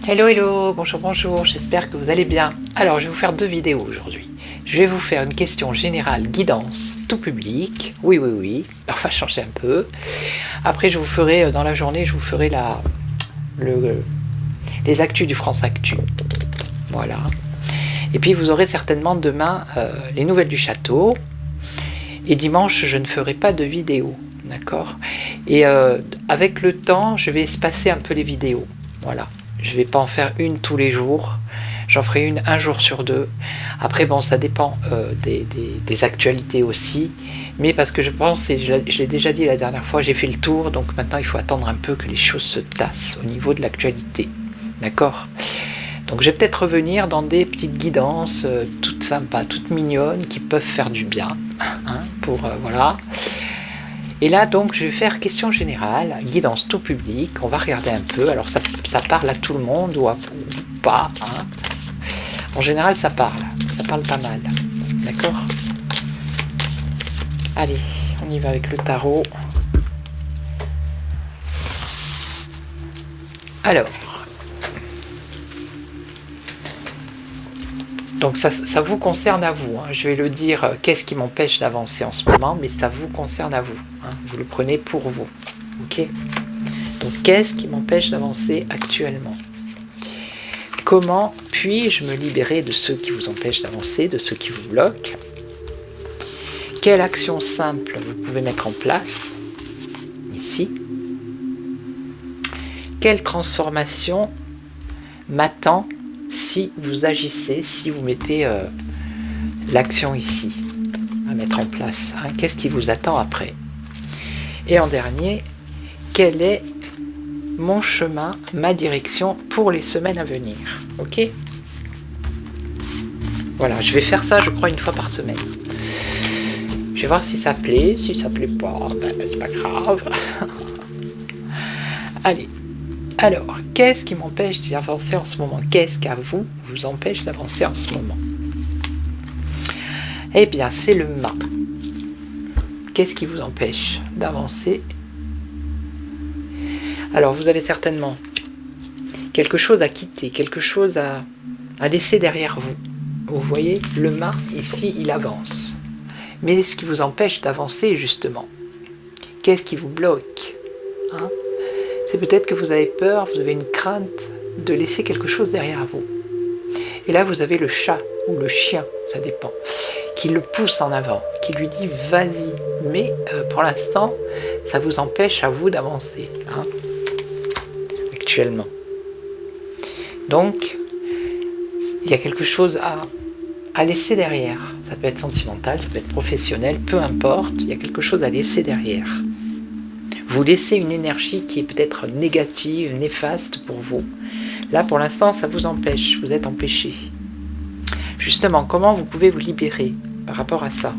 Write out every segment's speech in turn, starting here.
Hello, hello, bonjour, bonjour, j'espère que vous allez bien. Alors, je vais vous faire deux vidéos aujourd'hui. Je vais vous faire une question générale, guidance, tout public. Oui, on va changer un peu. Après, je vous ferai, dans la journée, je vous ferai les actus du France Actu. Voilà. Et puis, vous aurez certainement demain les nouvelles du château. Et dimanche, je ne ferai pas de vidéo, d'accord? Et avec le temps, je vais espacer un peu les vidéos. Voilà. Je ne vais pas en faire une tous les jours. J'en ferai une un jour sur deux. Après, bon, ça dépend des actualités aussi. Mais parce que je pense, et je l'ai déjà dit la dernière fois, j'ai fait le tour. Donc maintenant, il faut attendre un peu que les choses se tassent au niveau de l'actualité. D'accord ? Donc je vais peut-être revenir dans des petites guidances toutes sympas, toutes mignonnes, qui peuvent faire du bien. Hein, voilà. Et là, donc, je vais faire question générale, guidance tout public. On va regarder un peu. Alors, ça parle à tout le monde ou pas. Hein. En général, ça parle. Ça parle pas mal. D'accord ? Allez, on y va avec le tarot. Alors. Donc, ça vous concerne à vous. Hein. Je vais le dire, qu'est-ce qui m'empêche d'avancer en ce moment, mais ça vous concerne à vous. Hein. Vous le prenez pour vous. Ok ? Donc, qu'est-ce qui m'empêche d'avancer actuellement ? Comment puis-je me libérer de ceux qui vous empêchent d'avancer, de ceux qui vous bloquent ? Quelle action simple vous pouvez mettre en place, ici ? Quelle transformation m'attend si vous agissez, si vous mettez l'action ici, à mettre en place, hein, qu'est-ce qui vous attend après ? Et en dernier, quel est mon chemin, ma direction pour les semaines à venir ? Ok ? Voilà, je vais faire ça, je crois, une fois par semaine. Je vais voir si ça plaît. Si ça plaît pas, ben, c'est pas grave. Allez. Alors, qu'est-ce qui m'empêche d'avancer en ce moment ? Qu'est-ce qu'à vous empêche d'avancer en ce moment ? Eh bien, c'est le mât. Qu'est-ce qui vous empêche d'avancer ? Alors, vous avez certainement quelque chose à quitter, quelque chose à laisser derrière vous. Vous voyez, le mât, ici, il avance. Mais ce qui vous empêche d'avancer, justement, qu'est-ce qui vous bloque ? Hein ? C'est peut-être que vous avez peur, vous avez une crainte de laisser quelque chose derrière vous. Et là, vous avez le chat ou le chien, ça dépend, qui le pousse en avant, qui lui dit « vas-y ». Mais pour l'instant, ça vous empêche à vous d'avancer, hein, actuellement. Donc, il y a quelque chose à laisser derrière. Ça peut être sentimental, ça peut être professionnel, peu importe, il y a quelque chose à laisser derrière. Vous laissez une énergie qui est peut-être négative, néfaste pour vous. Là, pour l'instant, ça vous empêche, vous êtes empêché. Justement, comment vous pouvez vous libérer par rapport à ça ?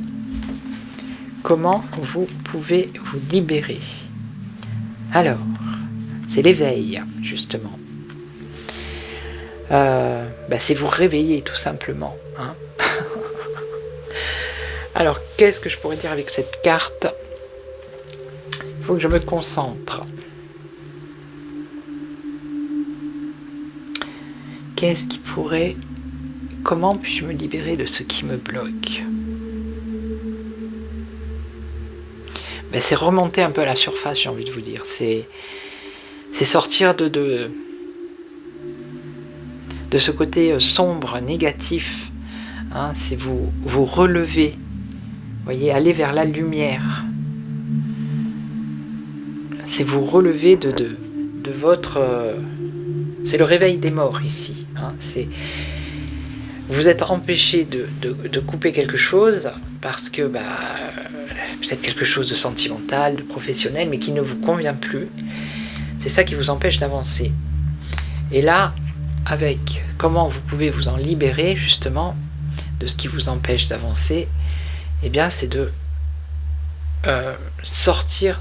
Comment vous pouvez vous libérer ? Alors, c'est l'éveil, justement. C'est vous réveiller, tout simplement. Hein. Alors, qu'est-ce que je pourrais dire avec cette carte ? Il faut que je me concentre. Qu'est-ce qui pourrait... Comment puis-je me libérer de ce qui me bloque ? C'est remonter un peu à la surface, j'ai envie de vous dire. C'est sortir de ce côté sombre, négatif. Hein, c'est vous relever. Vous voyez, aller vers la lumière. C'est vous relever de votre... c'est le réveil des morts ici. Hein, vous êtes empêché de couper quelque chose parce que peut-être quelque chose de sentimental, de professionnel, mais qui ne vous convient plus. C'est ça qui vous empêche d'avancer. Et là, avec comment vous pouvez vous en libérer justement de ce qui vous empêche d'avancer, eh bien c'est de sortir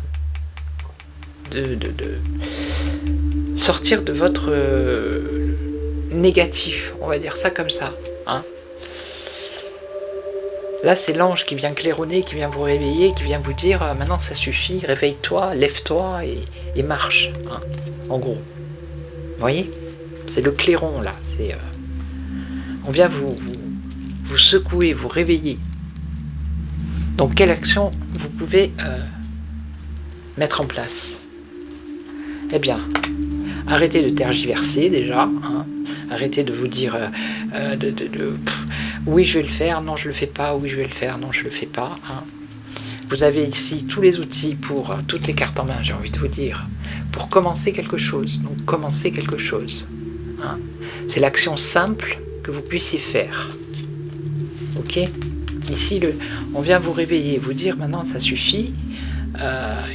sortir de votre négatif, on va dire ça comme ça. Hein. Là, c'est l'ange qui vient claironner, qui vient vous réveiller, qui vient vous dire maintenant ça suffit, réveille-toi, lève-toi et marche. Hein, en gros. Vous voyez ? C'est le clairon là. On vient vous secouer, vous réveiller. Donc quelle action vous pouvez mettre en place? Eh bien, arrêtez de tergiverser déjà. Hein. Arrêtez de vous dire oui je vais le faire, non je le fais pas, oui je vais le faire, non je le fais pas. Hein. Vous avez ici tous les outils pour, toutes les cartes en main, j'ai envie de vous dire, pour commencer quelque chose. Donc commencer quelque chose. Hein. C'est l'action simple que vous puissiez faire. Ok? Ici, on vient vous réveiller, vous dire maintenant ça suffit.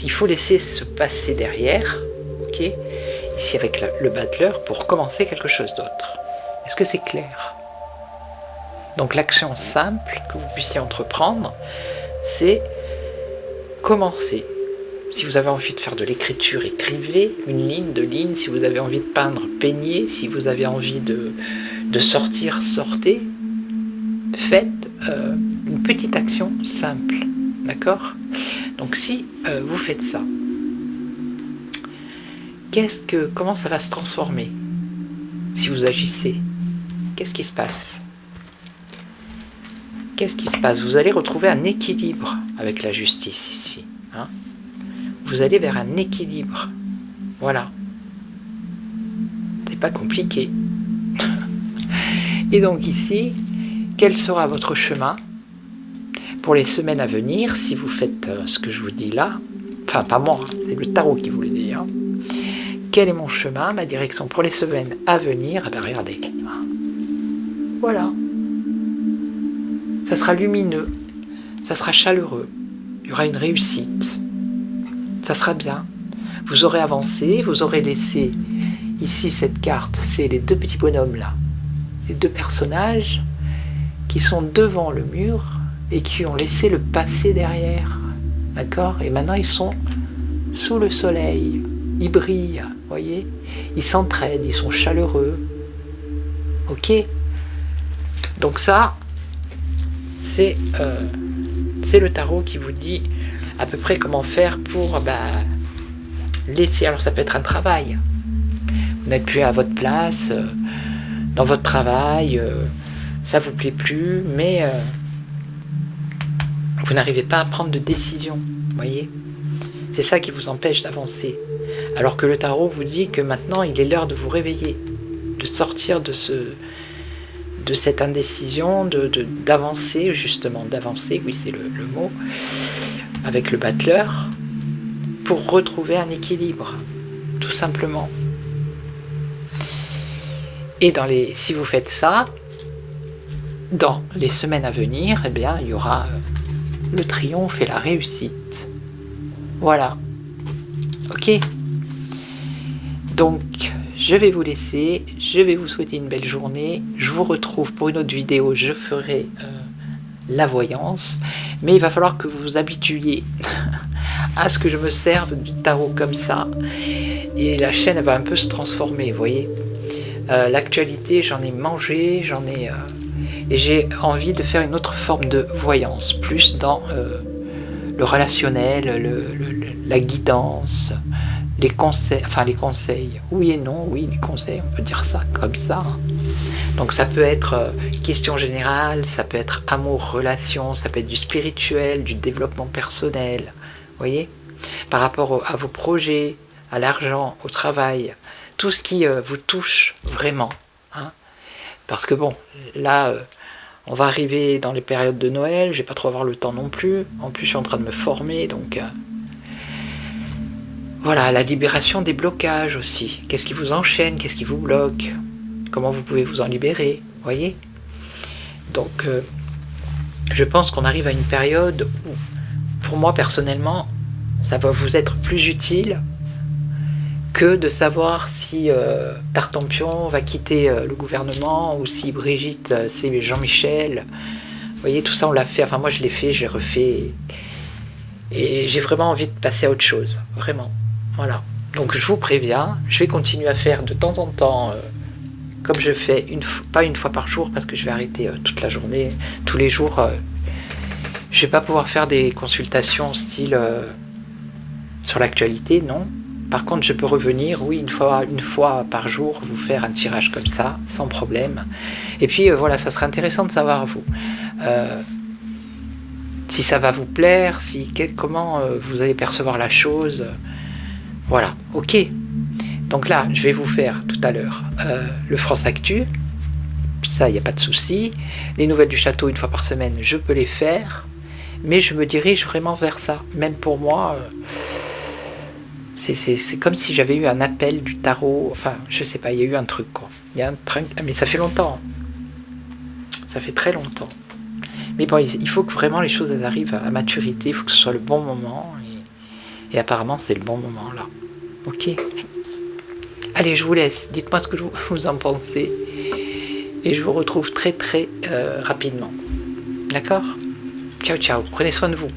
Il faut laisser se passer derrière. Ok? Ici avec le battleur pour commencer quelque chose d'autre. Est-ce que c'est clair? Donc l'action simple que vous puissiez entreprendre, c'est commencer. Si vous avez envie de faire de l'écriture, écrivez une ligne, deux lignes. Si vous avez envie de peindre, peignez. Si vous avez envie de sortir, sortez. Faites une petite action simple. D'accord? Donc si vous faites ça, comment ça va se transformer? Si vous agissez, qu'est-ce qui se passe? Qu'est-ce qui se passe? Vous allez retrouver un équilibre avec la justice ici. Hein? Vous allez vers un équilibre. Voilà. C'est pas compliqué. Et donc ici, quel sera votre chemin pour les semaines à venir si vous faites ce que je vous dis là? Enfin, pas moi, c'est le tarot qui vous le dit. Hein. Quel est mon chemin, ma direction pour les semaines à venir? Eh bien, regardez. Voilà. Ça sera lumineux, ça sera chaleureux, il y aura une réussite, ça sera bien. Vous aurez avancé, vous aurez laissé, ici cette carte, c'est les deux petits bonhommes là, les deux personnages qui sont devant le mur et qui ont laissé le passé derrière, d'accord? Et maintenant ils sont sous le soleil, ils brillent, voyez? Ils s'entraident, ils sont chaleureux, ok? Donc ça, c'est le tarot qui vous dit à peu près comment faire pour laisser. Alors ça peut être un travail. Vous n'êtes plus à votre place, dans votre travail, ça vous plaît plus, mais vous n'arrivez pas à prendre de décision, voyez? C'est ça qui vous empêche d'avancer. Alors que le tarot vous dit que maintenant il est l'heure de vous réveiller, de sortir de cette indécision, d'avancer justement, d'avancer, oui c'est le mot, avec le battleur, pour retrouver un équilibre, tout simplement. Et si vous faites ça, dans les semaines à venir, eh bien, il y aura le triomphe et la réussite. Voilà. Ok? Donc, je vais vous laisser, je vais vous souhaiter une belle journée. Je vous retrouve pour une autre vidéo, je ferai la voyance. Mais il va falloir que vous vous habituiez à ce que je me serve du tarot comme ça. Et la chaîne elle va un peu se transformer, vous voyez. L'actualité, j'en ai mangé, et j'ai envie de faire une autre forme de voyance, plus dans le relationnel, la guidance, les conseils, oui et non, oui, les conseils, on peut dire ça comme ça. Donc ça peut être question générale, ça peut être amour, relation, ça peut être du spirituel, du développement personnel, vous voyez, par rapport à vos projets, à l'argent, au travail, tout ce qui vous touche vraiment. Hein. Parce que bon, là, on va arriver dans les périodes de Noël, je vais pas trop avoir le temps non plus, en plus je suis en train de me former, donc... Voilà, la libération des blocages aussi. Qu'est-ce qui vous enchaîne? Qu'est-ce qui vous bloque? Comment vous pouvez vous en libérer? Voyez? Donc, je pense qu'on arrive à une période où, pour moi personnellement, ça va vous être plus utile que de savoir si Tartampion va quitter le gouvernement ou si Brigitte, c'est Jean-Michel. Vous voyez, tout ça on l'a fait. Enfin, moi je l'ai fait, j'ai refait. Et j'ai vraiment envie de passer à autre chose. Vraiment. Voilà, donc je vous préviens, je vais continuer à faire de temps en temps, comme je fais, pas une fois par jour, parce que je vais arrêter toute la journée, tous les jours, je vais pas pouvoir faire des consultations style sur l'actualité, non, Par contre, je peux revenir, oui, une fois par jour, vous faire un tirage comme ça, sans problème. Et puis voilà, ça serait intéressant de savoir vous. Si ça va vous plaire, comment vous allez percevoir la chose. Voilà, ok. Donc là, je vais vous faire tout à l'heure le France Actu. Ça, il n'y a pas de souci. Les nouvelles du château, une fois par semaine, je peux les faire. Mais je me dirige vraiment vers ça. Même pour moi, c'est comme si j'avais eu un appel du tarot. Enfin, je sais pas, il y a eu un truc, quoi. Il y a un truc, mais ça fait longtemps. Ça fait très longtemps. Mais bon, il faut que vraiment les choses elles arrivent à maturité. Il faut que ce soit le bon moment. Et apparemment, c'est le bon moment, là. Ok. Allez, je vous laisse. Dites-moi ce que vous en pensez. Et je vous retrouve très rapidement. D'accord ? Ciao, ciao. Prenez soin de vous.